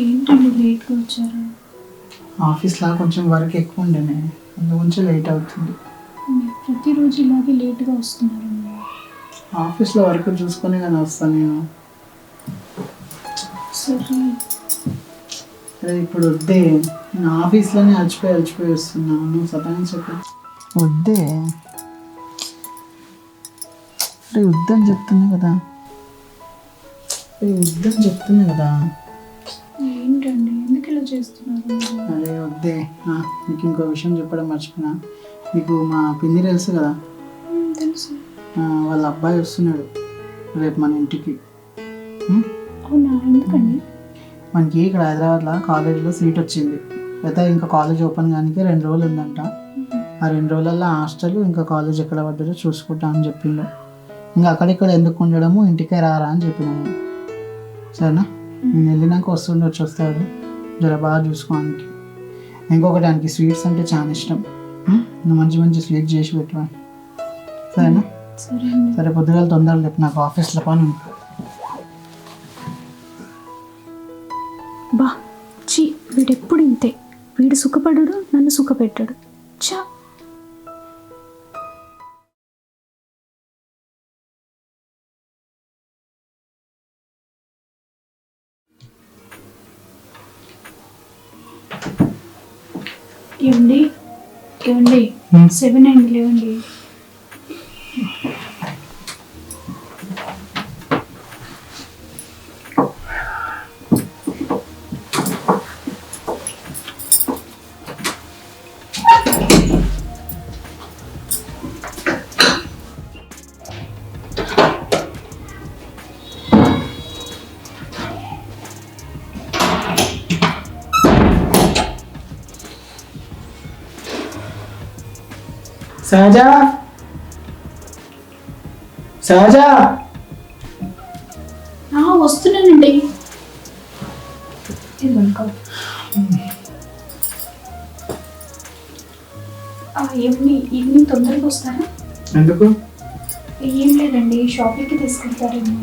ఏంటండి లేట్గా వచ్చారు? ఆఫీస్లో కొంచెం వర్క్ ఎక్కువ ఉండేనే, అందుగురించి లేట్ అవుతుంది. ప్రతిరోజు ఇలాగే లేట్గా వస్తున్నారండి. ఆఫీస్లో వర్క్ చూసుకొని కానీ వస్తాను నేను. సరే అరే ఇప్పుడు వద్దే, నేను ఆఫీస్లోనే అలసిపోయి వస్తున్నాను. నువ్వు సతాయించకు. వద్దే, అరే వద్దని చెప్తున్నా కదా. ఏంటండి ఎందుకు ఇలా చేస్తున్నారు? అరే వద్దే, నీకు ఇంకో విషయం చెప్పడం మర్చిపోయినా. నీకు మా పిన్ని తెలుసు కదా, తెలుసు. వాళ్ళ అబ్బాయి వస్తున్నాడు రేపు మన ఇంటికి. అవునా, ఎందుకండి? మనకి ఇక్కడ హైదరాబాద్లో కాలేజీలో సీట్ వచ్చింది. అయితే ఇంకా కాలేజ్ ఓపెన్ కానీ 2 రోజులు ఉందంట. ఆ 2 రోజులలో హాస్టల్ ఇంకా కాలేజ్ ఎక్కడ పడ్డారో చూసుకుంటా అని చెప్పిండు. ఇంకా అక్కడిక్కడ ఎందుకు ఉండడము, ఇంటికే రారా అని చెప్పినాను. సరేనా, నేను వెళ్ళినాక వస్తాడు, జర బాగా చూసుకోడానికి. ఇంకొకటి, ఆయనకి స్వీట్స్ అంటే చాలా ఇష్టం. నువ్వు మంచి మంచి స్వీట్స్ చేసి పెట్టు. సరేనా? సరే, పొద్దుగాల తొందరగా చెప్పు, నాకు ఆఫీస్లో పని ఉంది. బా చీ, వీడెప్పుడు ఇంతే. వీడు సుఖపడడు, నన్ను సుఖపెట్టాడు. చా. ఏమండి 7 అయింది, లేవండి. సహజా వస్తున్నానండి. ఈవినింగ్ తొందరగా వస్తారా? ఎందుకు? ఏం లేదండి, షాపింగ్కి తీసుకెళ్తారేమో.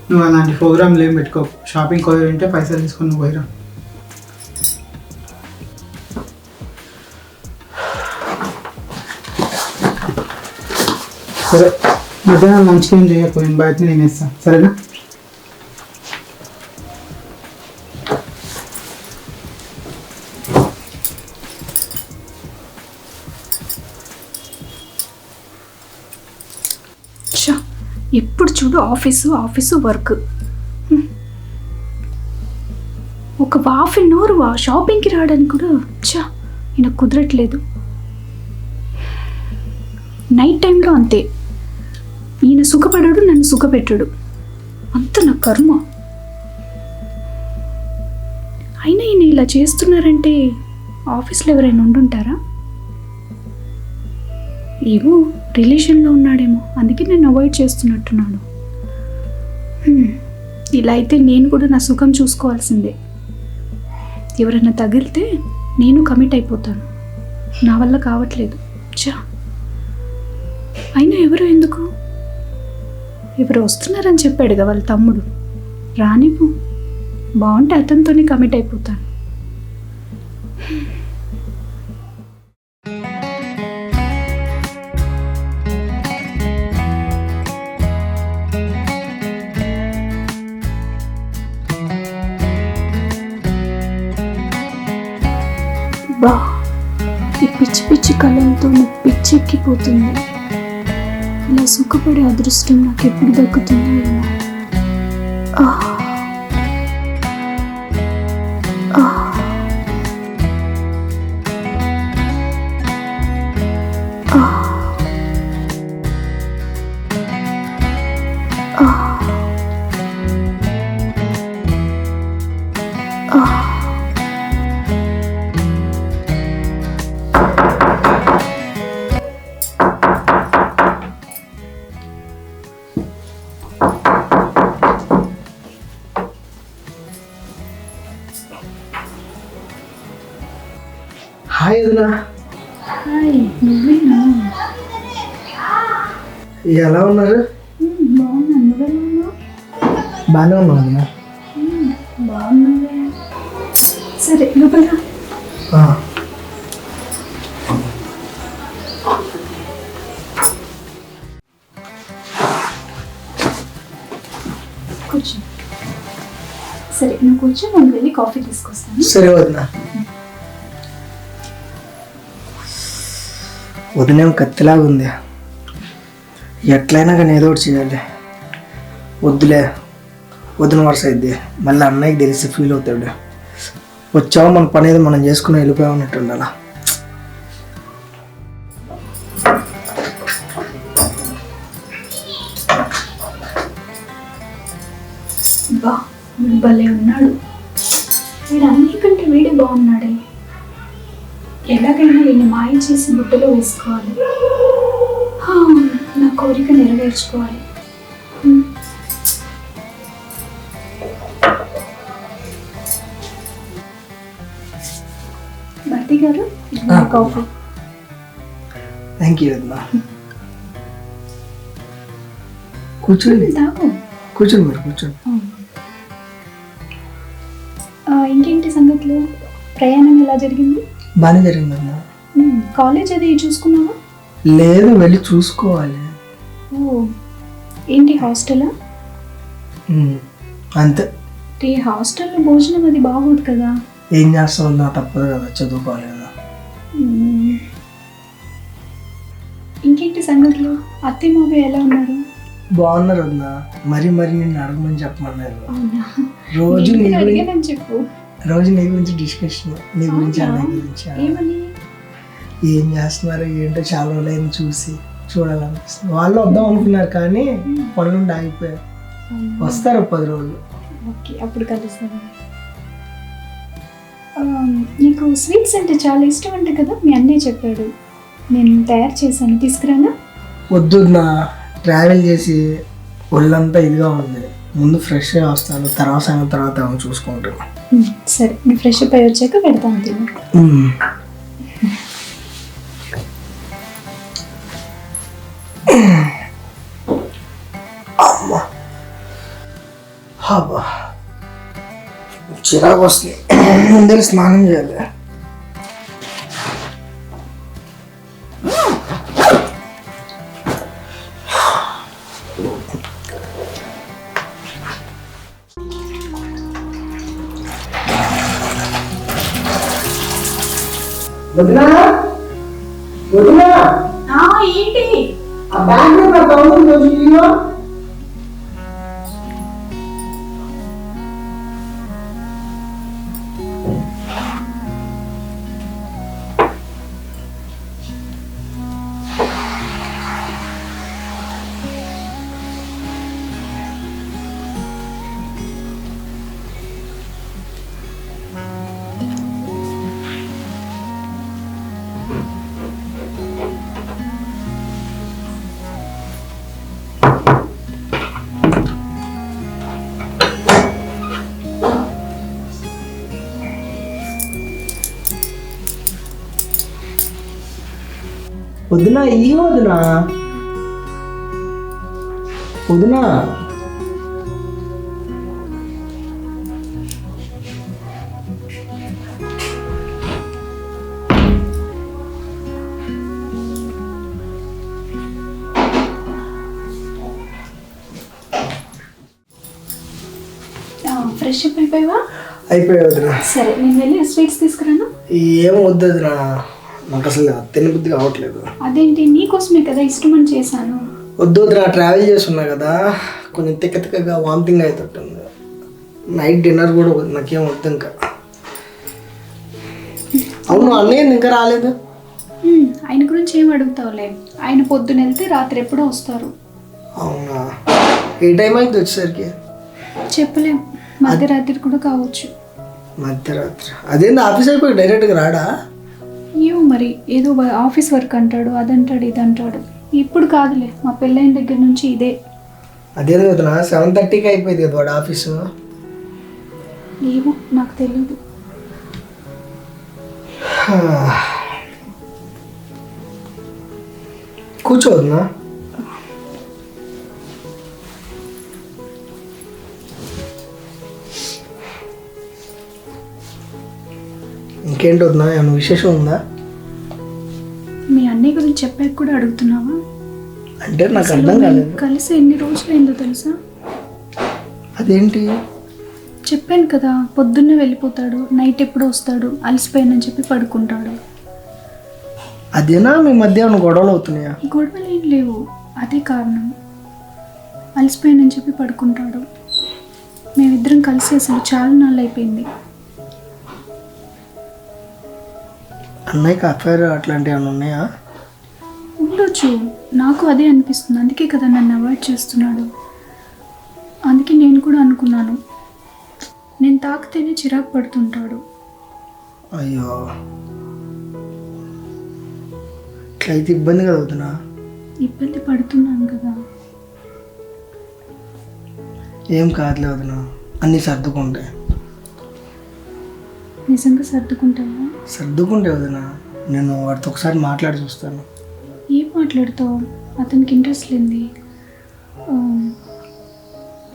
నువ్వు అలాంటి ప్రోగ్రామ్లు ఏం పెట్టుకో. షాపింగ్ కోయాలంటే పైసలు తీసుకొని నువ్వు పోయిరా. సరే, మధ్యాహ్నం లంచ్కి ఏం చేయకపోయింది, బయట నేను ఇస్తాను. సరేనా? ఎప్పుడు చూడు ఆఫీసు వర్క్. ఒక హాఫ్ అన్ అవర్ షాపింగ్కి రావడానికి కూడా ఈయన కుదరట్లేదు. నైట్ టైంలో అంతే, ఈయన సుఖపడడు, నన్ను సుఖపెట్టడు. అంత నా కర్మ. అయినా ఈయన ఇలా చేస్తున్నారంటే ఆఫీస్లో ఎవరైనా ఉండుంటారా? ఏమో, రిలేషన్లో ఉన్నాడేమో, అందుకే నేను అవాయిడ్ చేస్తున్నట్టున్నాను. ఇలా అయితే నేను కూడా నా సుఖం చూసుకోవాల్సిందే. ఎవరైనా తగిలితే నేను కమిట్ అయిపోతాను. నా వల్ల కావట్లేదు. అయినా ఎందుకు ఎవరు వస్తున్నారని చెప్పాడుగా వాళ్ళ తమ్ముడు, రానివ్వు. బాగుంటే అతనితోనే కమిట్ అయిపోతాను. బా, ఈ పిచ్చి కళ్ళంతో నాకు పిచ్చెక్కిపోతుంది. ఇలా సుఖపడే అదృష్టం నాకు ఎప్పుడు దక్కుతుందో ఏమో. హాయ్ వదినా. హాయ్, నువ్వేనా? ఎలా ఉన్నారు? బాగున్నాను, నువ్వెలా ఉన్నావు? బాగానే ఉన్నావు వదినా. బాగున్నావే. సరే లోపల కూర్చో. సరే నువ్వు కూర్చో, నేను వెళ్ళి కాఫీ తీసుకొస్తాను. సరే వదినా. వదిలేం కత్తిలాగా ఉంది, ఎట్లయినా కానీ ఏదో ఒకటి చేయాలి. వద్దులే, వదిన వరుస అయింది, మళ్ళీ అన్నయ్యకి తెలిసి ఫీల్ అవుతాడు. వచ్చావు మన పని ఏదో మనం చేసుకుని వెళ్ళిపోయామన్నట్టు ఉండాలా. బా భలే ఉన్నాడు వీడు, అన్నికంటే వీడే బాగున్నాడే. ఎలాగైనా వీడిని మాయ చేసి బుట్టలో వేసుకోవాలి. నా కోరిక నెరవేర్చుకోవాలి. భర్తీ గారు కాఫీ. థ్యాంక్ యూ వదినా. కూర్చోండి, తాగు. కూర్చోండి మీరు, కూర్చోండి. ఇంకేంటి సంగతులు? ప్రయాణం ఎలా జరిగింది? బాగానే జరిగింది వదినా. కాలేజ్ అది చూసుకున్నావా? లేదు, వెళ్ళి చూసుకోవాలి. ఓ ఏంటి హాస్టలా? అంతే. హాస్టల్లో భోజనం అది బాగోదు కదా. ఏం చేస్తావు, నా తప్పదు కదా, చదువుకోవాలి కదా. ఇంకేంటి సంగతులు? అత్తే మావయ్య ఎలా ఉన్నారు? బాగున్నారు వదినా. మరి నిన్ను అడగమని చెప్పమన్నారు. అవునా? రోజు నీ గురించి, అడిగానని చెప్పు. రోజు నీ గురించి డిస్కషన్, నీ గురించి అన్నయ్య గురించి. ఏమని? ఏం చేస్తున్నారు ఏంటో చాలా రోజులైంది చూసి, చూడాలనిపిస్తుంది. వాళ్ళు వద్దాం అనుకున్నారు కానీ పనులుండి ఆగిపోయారు. వస్తారు 10 రోజులు. ఓకే, అప్పుడు కలుస్తాను. నీకు స్వీట్స్ అంటే చాలా ఇష్టం అంట కదా, మీ అన్నయ్య చెప్పాడు. నేను తయారు చేశాను, తీసుకురానా? వద్దు నా, ట్రావెల్ చేసి ఒళ్ళంతా ఇదిగా ఉంది. ముందు ఫ్రెష్గా వస్తాను, తర్వాత చూసుకుంటాను. సరే, మీ ఫ్రెష్ అప్ అయి వచ్చాక పెడతాను తిను. చిరాకు వస్తుంది, ముందే స్నానం చేయాలి. వదినా, వదినా, ఏంటి? ఆ బ్యాగ్ లో నా తమ్ముడు రోజు ఇల్లు. వదినా, ఈ వదినా, వదినా. ఫ్రెష్ అప్ అయిపోయావా? అయిపోయాయి వదినా. సరే, నేను వెళ్ళి స్వీట్స్ తీసుకురాను. ఏం వద్దు వదినా, నాకు అసలు తినబుద్ధి కావట్లేదు. అదేంటి, నీకోసమే కదా ఇష్టమని చేశాను. వద్దు వదినా, ట్రావెల్ చేస్తున్నా కదా, కొంచెం తిక్కగా వామిటింగ్ అవుతుంటుంది. నైట్ డిన్నర్ కూడా నాకేం వద్దు ఇంకా. అవును, అన్నయ్య ఇంకా రాలేదు. ఆయన గురించి ఏం అడుగుతావులే, ఆయన పొద్దున వెళ్తే రాత్రి ఎప్పుడో వస్తారు. అవునా? ఏ టైం అయితే వచ్చేసరికి చెప్పలేం, మధ్యరాత్రి కూడా కావచ్చు. మధ్యరాత్రి? అదేంది, ఆఫీస్ అయిపోయి డైరెక్ట్గా రాడా? ఏమో మరి, ఏదో ఆఫీస్ వర్క్ అంటాడు, అదంటాడు ఇదంటాడు. ఇప్పుడు కాదులే, మా పెళ్ళైన దగ్గర నుంచి ఇదే. అదేంది వదినా, 7:30కి అయిపోయింది కదా వాడు ఆఫీసు. ఏమో నాకు తెలియదు. కూర్చోవద్దునా? ఇంకేంటి వద్దా, ఏమైనా విశేషం ఉందా? మీ అన్నయ్య గురించి చెప్పాక కూడా అడుగుతున్నావా? అంటే నాకు అసలు అర్థం మేము కాలేదు. కలిసి ఎన్ని రోజులైందో తెలుసా? అదేంటి? చెప్పాను కదా, పొద్దున్నే వెళ్ళిపోతాడు, నైట్ ఎప్పుడు వస్తాడు, అలసిపోయానని చెప్పి పడుకుంటాడు. అదేనా మీ మధ్య ఏమైనా గొడవలు అవుతున్నాయా? గొడవలు ఏం లేవు, అదే కారణం. అలసిపోయానని చెప్పి పడుకుంటాడు. మేమిద్దరం కలిసి అసలు చాలా నాళ్ళు అయిపోయింది. అన్నయ్యకి అఫైర్ అట్లాంటివి ఏమైనా ఉన్నాయా? ఉండొచ్చు, నాకు అదే అనిపిస్తుంది. అందుకే కదా నన్ను అవాయిడ్ చేస్తున్నాడు. అందుకే నేను కూడా అనుకున్నాను, నేను తాకితేనే చిరాకు పడుతుంటాడు. అయ్యో, ఇట్లయితే ఇబ్బంది కదా వదినా. ఇబ్బంది పడుతున్నాను కదా. ఏం కాదులే వదినా, అన్నీ సర్దుకుంటాయి. నిజంగా సర్దుకుంటావా? సర్దుకుంటాయి వదినా. నేను వాడితో ఒకసారి మాట్లాడి చూస్తాను. ఏం మాట్లాడుతావు? అతనికి ఇంట్రెస్ట్ లేనిది.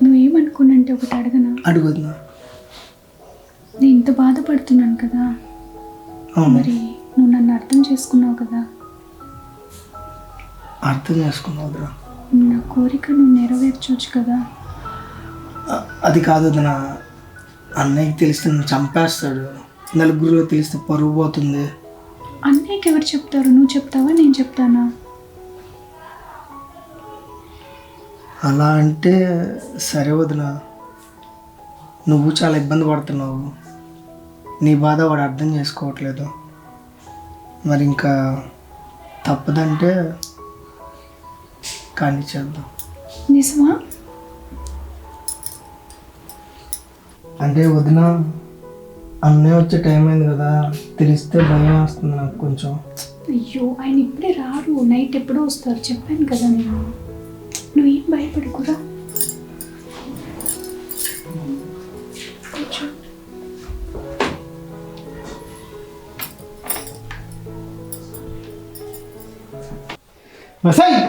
నువ్వేమనుకున్నంటే ఒకటి అడగనా? అడుగు వదినా. నేను ఇంత బాధపడుతున్నాను కదా, అవును, మరి నువ్వు నన్ను అర్థం చేసుకున్నావు కదా. అర్థం చేసుకున్నావు వదినా. నా కోరిక నువ్వు నెరవేర్చవచ్చు కదా. అది కాదు వదినా, అన్నయ్యకి తెలిస్తే నన్ను చంపేస్తాడు. నలుగురిలో తెలిస్తే పరువు పోతుంది. అన్నయ్యకి ఎవరు చెప్తారు? నువ్వు చెప్తావా, నేను చెప్తానా? అలా అంటే సరే వదినా, నువ్వు చాలా ఇబ్బంది పడుతున్నావు. నీ బాధ వాడు అర్థం చేసుకోవట్లేదు. మరి ఇంకా తప్పదంటే కానీ చేద్దాం. నిజమా? అంటే వదిన, అన్నయ్య వచ్చే టైం అయింది కదా, తెలిస్తే భయం వస్తుంది నాకు కొంచెం. అయ్యో, ఆయన ఇప్పుడే రారు, నైట్ ఎప్పుడో వస్తారు. చెప్పాను కదా నేను. నువ్వేం భయపడకురా. కూర్చో. వసాయి,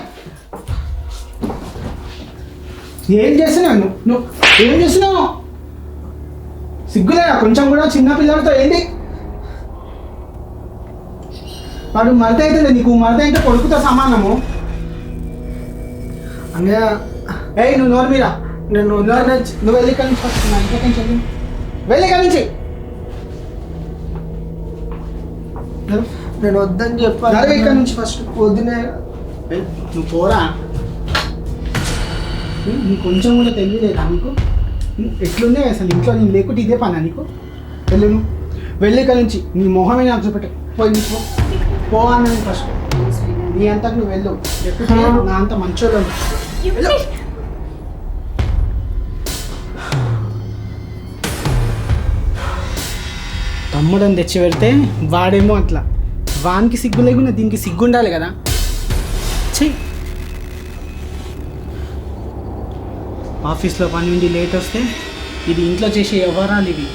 ఏం చేస్తున్నావు నువ్వు? ఏం చేస్తున్నావు? సిగ్గులేదా కొంచెం కూడా? చిన్న పిల్లలతో ఏంటి? వాడు మరద అయితే నీకు మరద అయితే కొడుకుతో సమానము. అన్నయ్య, ఏయ్ నువ్వు నోరు మీరా, నేను నువ్వు వెళ్ళి ఇక్కడి నుంచి ఫస్ట్. నా ఇంటి నుంచి వెళ్ళి ఇక్కడి నుంచి. నేను వద్దని చెప్పాను. నడవ ఇక్కడి నుంచి ఫస్ట్. వదినే. నువ్వు పోరా. నీకు కొంచెం కూడా తెలియలేదా నీకు? ఎట్లుందే అసలు ఇంట్లో నేను లేకుంటే ఇదే పనా నీకు? వెళ్ళు, నువ్వు వెళ్ళి ఇక్కడి నుంచి. నీ మొహమే నాకు చూపెట్టు. పోయి నీకు పో అన్నది ఫస్ట్. నీ అంతకు నువ్వు వెళ్ళు. ఎప్పుడు నా అంత మంచోళ్ళు. తమ్ముడని తెచ్చి పెడితే వాడేమో అట్లా. వానికి సిగ్గు లేకుండా దీనికి సిగ్గు ఉండాలి కదా. చెయ్యి. ఆఫీస్లో పని నుండి లేట్ వస్తే ఇది ఇంట్లో చేసే వ్యవహారాలు ఇవి.